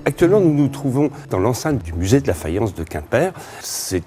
Actuellement, nous nous trouvons dans l'enceinte du musée de la faïence de Quimper. C'est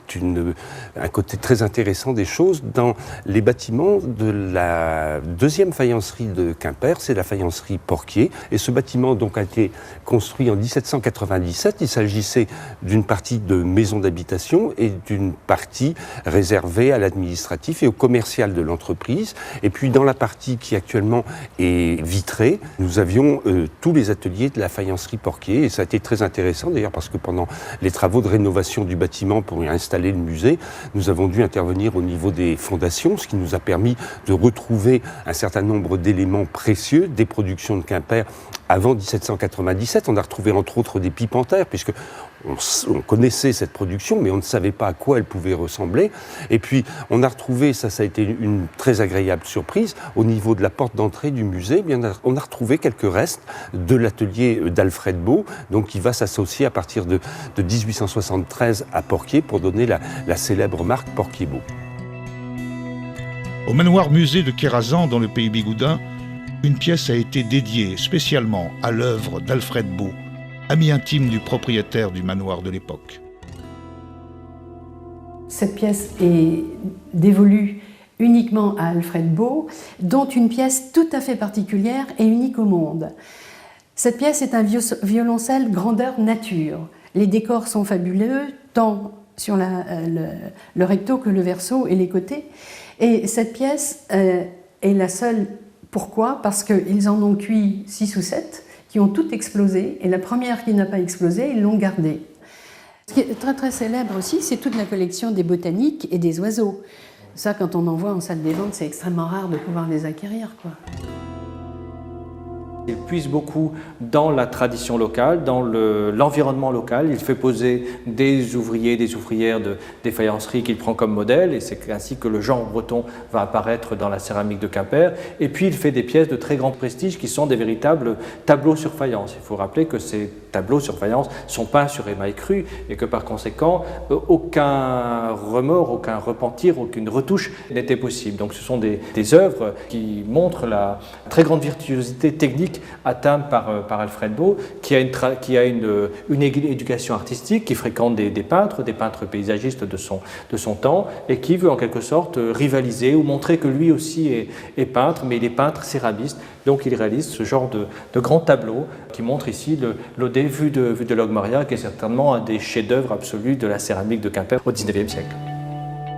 un côté très intéressant des choses dans les bâtiments de la deuxième faïencerie de Quimper, c'est la faïencerie Porquier. Et ce bâtiment donc, a été construit en 1797. Il s'agissait d'une partie de maison d'habitation et d'une partie réservée à l'administratif et au commercial de l'entreprise. Et puis dans la partie qui actuellement est vitrée, nous avions tous les ateliers de la faïencerie Porquier. Et ça a été très intéressant d'ailleurs parce que pendant les travaux de rénovation du bâtiment pour y installer le musée, nous avons dû intervenir au niveau des fondations, ce qui nous a permis de retrouver un certain nombre d'éléments précieux des productions de Quimper avant 1797. On a retrouvé entre autres des pipes en terre, puisque on connaissait cette production, mais on ne savait pas à quoi elle pouvait ressembler. Et puis, on a retrouvé, ça a été une très agréable surprise, au niveau de la porte d'entrée du musée, eh bien, on a retrouvé quelques restes de l'atelier d'Alfred Beau, donc qui va s'associer à partir de 1873 à Porquier pour donner la célèbre marque Porquier-Beau. Au manoir musée de Kérazan, dans le pays bigoudin, une pièce a été dédiée spécialement à l'œuvre d'Alfred Beau, ami intime du propriétaire du manoir de l'époque. Cette pièce est dévolue uniquement à Alfred Beau, dont une pièce tout à fait particulière et unique au monde. Cette pièce est un violoncelle grandeur nature. Les décors sont fabuleux, tant sur le recto que le verso et les côtés. Et cette pièce est la seule. Pourquoi? Parce qu'ils en ont cuit 6 ou 7 qui ont toutes explosé, et la première qui n'a pas explosé, ils l'ont gardée. Ce qui est très très célèbre aussi, c'est toute la collection des botaniques et des oiseaux. Ça, quand on en voit en salle des ventes, c'est extrêmement rare de pouvoir les acquérir, quoi. Il puise beaucoup dans la tradition locale, dans l'environnement local. Il fait poser des ouvriers, des ouvrières des faïenceries qu'il prend comme modèle, et c'est ainsi que le genre breton va apparaître dans la céramique de Quimper. Et puis il fait des pièces de très grand prestige qui sont des véritables tableaux sur faïence. Il faut rappeler que ces tableaux sur faïence sont peints sur émail cru et que par conséquent, aucun remords, aucun repentir, aucune retouche n'était possible. Donc ce sont des œuvres qui montrent la très grande virtuosité technique atteinte par Alfred Beau, qui a une éducation artistique, qui fréquente des peintres paysagistes de son temps, et qui veut en quelque sorte rivaliser ou montrer que lui aussi est peintre, mais il est peintre céramiste. Donc il réalise ce genre de grands tableaux qui montrent ici l'Odée vue de Logmaria, qui est certainement un des chefs-d'œuvre absolus de la céramique de Quimper au XIXe siècle.